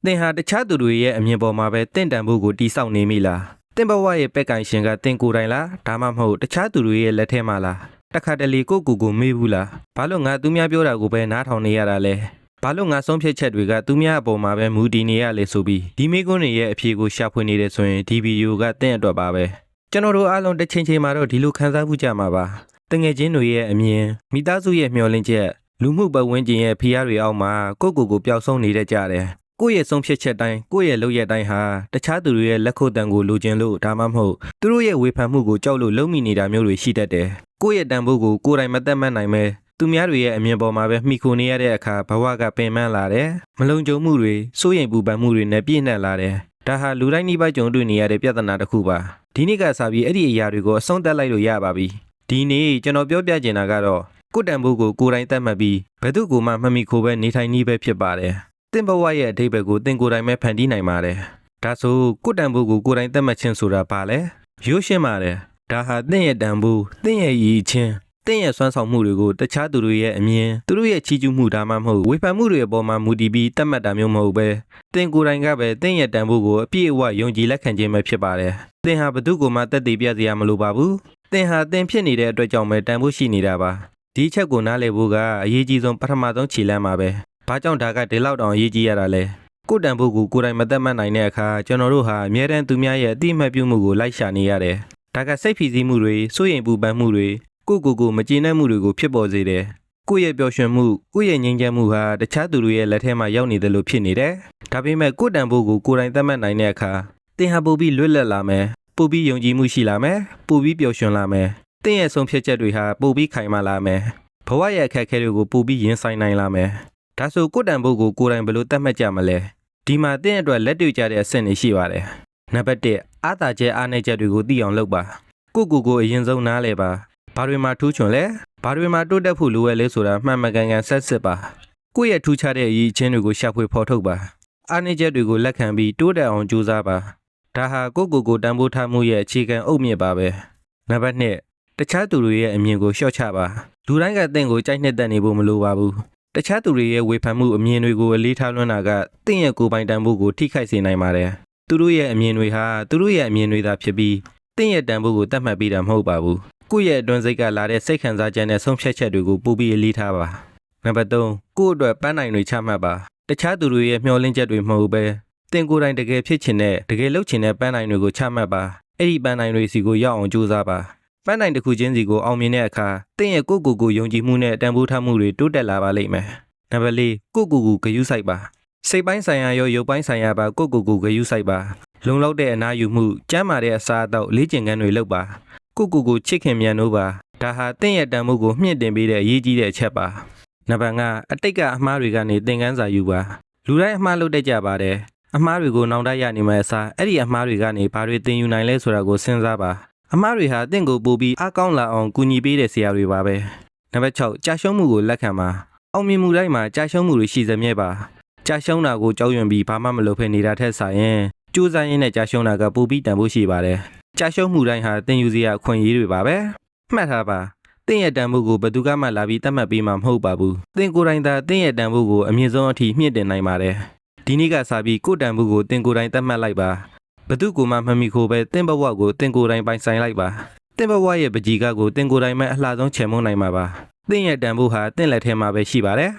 သင်ဟာတခြားသူတွေရဲ့အမြင်ပေါ်မှာပဲတင့်တန်ဖို့ကိုတီးဆောက်နေမိလားသင်ဘဝရဲ့ပက်ကင်ရှင်ကသင်ကိုယ်တိုင်လားဒါမှမဟုတ်တခြားသူတွေရဲ့လက်ထဲမှာလားတခါတလေကိုမေးဘူးလားဘာလို့ငါသူများပြောတာကိုပဲနားထောင်နေရတာလဲဘာလို့ငါဆုံးဖြတ်ချက်တွေကသူများအပေါ်မှာပဲမူတည်နေရလဲဆိုပြီးဒီမိကွန်းတွေရဲ့အဖြေကိုရှာဖွေနေတယ်ဆိုရင်ဒီဗီဒီယိုကသင်အတွက်ပါပဲကျွန်တော်တို့အားလုံးတစ်ချိန်မှာတော့ဒီလိုခံစားမှုကြမှာပါတငယ်ချင်းတွေရဲ့အမြင်မိသားစုရဲ့မျှော်လင့်ချက်လူမှုပတ်ဝန်းကျင်ရဲ့ဖိအားတွေအောက်မှာကိုပျောက်ဆုံးနေတတ်ကြတယ်ကိုယ့်ရဲ့ဆုံးဖြတ်ချက်တိုင်းကိုယ့်ရဲ့လုပ်ရက်တိုင်းဟာတခြားသူတွေရဲ့လက်ခုပ်တံကိုလိုချင်လို့ဒါမှမဟုတ်သူတို့ရဲ့ဝေဖန်မှုကိုကြောက်လို့လုံမိနေတာမျိုးတွေရှိတတ်တယ်ကိုယ့်ရဲ့တန်ဖိုးကိုကိုယ်တိုင်မသက်မှတ်နိုင်ပဲသူများတွေရဲ့အမြင်ပေါ်မှာပဲမိခိုနေရတဲ့အခါဘဝကပင်ပန်းလာတယ်မလုံခြုံမှုတွေစိုးရိမ်ပူပန်မှုတွေနဲ့ပြည့်နှက်လာတယ်ဒါဟာလူတိုင်းနှိပါကြုံတွေ့နေရတဲ့ပြဿနာတစ်ခုပါဒီနေ့ကစပြီးအဲ့ဒီအရာတွေကိုအဆုံးသတ်လိုက်လို့ရပါပြီဒီနေ့ကျွန်တော်ပြောပြချင်တာကတော့ကိုယ့်တန်ဖိုးကိုကိုယ်တိုင်သတ်မှတ်ပြီးဘယ်သူမှမမိခိုပဲနေထိုင်နည်းပဲဖြစ်ပါတယ်သင်ဘဝရဲ့အဓိပ္ပာယ်ကိုသင်ကိုယ်တိုင်ပဲဖန်တီးနိုင်ပါတယ်ဒါဆိုကိုယ့်တန်ဖိုးကိုကိုယ်တိုင်သတ်မှတ်ခြင်းဆိုတာဘာလဲရိုးရှင်းပါတယ်ဒါဟာသင်ရဲ့တန်ဖိုးသင်ရဲ့ရည်ချင်းသင်ရဲ့စွမ်းဆောင်မှုတွေကိုတခြားသူတွေရဲ့အမြင်သူတို့ရဲ့ချီးကျူးမှုဒါမှမဟုတ်ဝေဖန်မှုတွေအပေါ်မှာမူတည်ပြီးသတ်မှတ်တာမျိုးမဟုတ်ပဲသင်ကိုယ်တိုင်ကပဲသင်ရဲ့တန်ဖိုးကိုအပြည့်အဝယုံကြည်လက်ခံခြင်းပဲဖြစ်ပါတယ်သင်ဟာဘယ်သူ့ကိုမှတက်တည်ပြစရာမလိုပါဘူးသင်ဟာသင်ဖြစ်နေတဲ့အတွက်ကြောင့်ပဲတန်ဖိုးရှိနေတာပါဒီချက်ကိုနားလည်ဖို့ကအရေးကြီးဆုံးပထမဆုံးခြေလှမ်းပါပဲဘာကြောင့်ဒါကဒီလောက်တောင်အရေးကြီးရတာလဲကိုယ်တန်ဖိုးကိုကိုယ်တိုင်မသက်မှတ်နိုင်တဲ့အခါကျွန်တော်တို့ဟာအမြဲတမ်းသူများရဲ့အတိအမှတ်ပြုမှုကိုလိုက်ရှာနေရတယ်ဒါကစိတ်ဖိစီးမှုတွေစိုးရိမ်ပူပန်မှုတွေကိုမကျေနပ်မှုတွေကိုဖြစ်ပေါ်စေတယ်ကိုယ့်ရဲ့ပျော်ရွှင်မှုကိုယ့်ရဲ့ငြိမ်းချမ်းမှုဟာတခြားသူတွေရဲ့လက်ထဲမှာရောက်နေတယ်လို့ဖြစ်နေတယ်ဒါပေမဲ့ကိုယ်တန်ဖိုးကိုကိုယ်တိုင်သတ်မှတ်နိုင်တဲ့အခါသင်ဟာပိုပြီးလွတ်လပ်လာမယ်ပိုပြီးယုံကြည်မှုရှိလာမယ်ပိုပြီးပျော်ရွှင်လာမယ်သင်ရဲ့ဆုံးဖြတ်ချက်တွေဟာပိုပြီးခိုင်မာလာမယ်ဘဝရဲ့အခက်အခဲတွေကိုပိုပြီးရင်ဆိုင်နိုင်လာမယ်ဒါဆိုကိုယ့်တန်ဖိုးကိုကိုယ်တိုင်ဘယ်လိုသတ်မှတ်ကြမလဲဒီမှာသင်အတွက်လက်တွေ့ကျတဲ့အဆင့်တွေရှိပါတယ်နံပါတ်1အားသာချက်အားနည်းချက်တွေကိုသိအောင်လုပ်ပါကိုအရင်ဆုံးနားလည်ပါဘာတွေမှာထူးချွန်လဲဘာတွေမှာတိုးတက်ဖို့လိုရလဲဆိုတာမှန်မှန်ကန်ကန်ဆက်စစ်ပါကိုယ့်ရဲ့ထူးခြားတဲ့အရေးအချင်းတွေကိုရှာဖွေဖော်ထုတ်ပါအားနည်းချက်တွေကိုလက်ခံပြီးတိုးတက်အောင်ကြိုးစားပါဒါဟာကိုတန်ဖိုးထားမှုရဲ့အခြေခံအုတ်မြစ်ပါပဲနံပါတ်2တခြားသူတွေရဲ့အမြင်ကိုလျှော့ချပါလူတိုင်းကသင်ကိုကြိုက်နှစ်သက်နေဖို့မလိုပါဘူးတခြားသူတွေရဲ့ဝေဖန်မှုအမြင်တွေကိုအလေးထားလွှမ်းတာကသင်ရဲ့ကိုယ်ပိုင်တန်ဖိုးကိုထိခိုက်စေနိုင်ပါတယ်သူတို့ရဲ့အမြင်တွေဟာသူတို့ရဲ့အမြင်တွေသာဖြစ်ပြီးသင်ရဲ့တန်ဖိုးကိုတတ်မှတ်ပေးတာမဟုတ်ပါဘူးကိုယ့်ရဲ့အတွင်းစိတ်ကလာတဲ့စိတ်ခံစားချက်နဲ့ဆုံးဖြတ်ချက်တွေကိုပိုပြီးအလေးထားပါနံပါတ်3ကိုယ့်အတွက်ပန်းနိုင်တွေချမှတ်ပါတခြားသူတွေရဲ့မျှော်လင့်ချက်တွေမဟုတ်ဘဲသင်ကိုယ်တိုင်တကယ်ဖြစ်ချင်တဲ့တကယ်လုပ်ချင်တဲ့ပန်းနိုင်တွေကိုချမှတ်ပါအဲ့ဒီပန်းနိုင်တွေစီကိုရောက်အောင်ကြိုးစားပါပန်းနိုင်တစ်ခုချင်းစီကိုအောင်မြင်တဲ့အခါသင်ရဲ့ကိုယုံကြည်မှုနဲ့တန်ဖိုးထားမှုတွေတိုးတက်လာပါလိမ့်မယ်နံပါတ်4ကိုဂရုစိုက်ပါစိတ်ပိုင်းဆိုင်ရာရောရုပ်ပိုင်းဆိုင်ရာပါကိုဂရုစိုက်ပါလုံလောက်တဲ့အနားယူမှုကျန်းမာတဲ့အစားအသောက်လေ့ကျင့်ခန်းတွေလုပ်ပါကိုချစ်ခင်မြန်လို့ပါဒါဟာသင်ရဲ့တန်ဖိုးကိုမြင့်တင်ပေးတဲ့အရေးကြီးတဲ့အချက်ပါနံပါတ်5အတိတ်ကအမှားတွေကနေသင်ခန်းစာယူပါလူတိုင်းအမှားလုပ်တတ်ကြပါတယ်အမှားတွေကိုနောင်တရနေမယ့်အစားအဲ့ဒီအမှားတွေကနေဘာတွေသင်ယူနိုင်လဲဆိုတာကိုစဉ်းစားပါအမှားတွေဟာသင်ကိုပိုပြီးအားကောင်းလာအောင်ကူညီပေးတဲ့ဆရာတွေပါပဲနံပါတ်6ကြာရှုံးမှုကိုလက်ခံပါအောင်မြင်မှုတိုင်းမှာကြာရှုံးမှုတွေရှိစမြဲပါကြာရှုံးတာကိုကြောက်ရွံ့ပြီးဘာမှမလုပ်ဖဲနေတာထက်စာရင်ကြိုးစားရင်းနဲ့ကြာရှုံးတာကပိုပြီးတန်ဖိုးရှိပါတယ်ကြာရှုံးမှုတိုင်းဟာသင်ယူစရာအခွင့်အရေးတွေပါပဲမှတ်ထားပါသင်ရဲ့တန်ဖိုးကိုဘယ်သူမှလာပြီးသတ်မှတ်ပေးမှာမဟုတ်ပါဘူးသင်ကိုယ်တိုင်သာသင်ရဲ့တန်ဖိုးကိုအမြင့်ဆုံးအထိမြင့်တင်နိုင်ပါတယ်ဒီနေ့ကစပြီးကိုယ့်တန်ဖိုးကိုသင်ကိုယ်တိုင်သတ်မှတ်လိုက်ပါဘယ်သူမှမမိခိုပဲသင်ဘဝကိုသင်ကိုယ်တိုင်ပိုင်ဆိုင်လိုက်ပါသင်ဘဝရဲ့ပကြီးကကိုသင်ကိုယ်တိုင်ပဲအလှဆုံးချေမှုန်းနိုင်မှာပါသင်ရဲ့တန်ဖိုးဟာသင်လက်ထဲမှာပဲရှိပါတယ်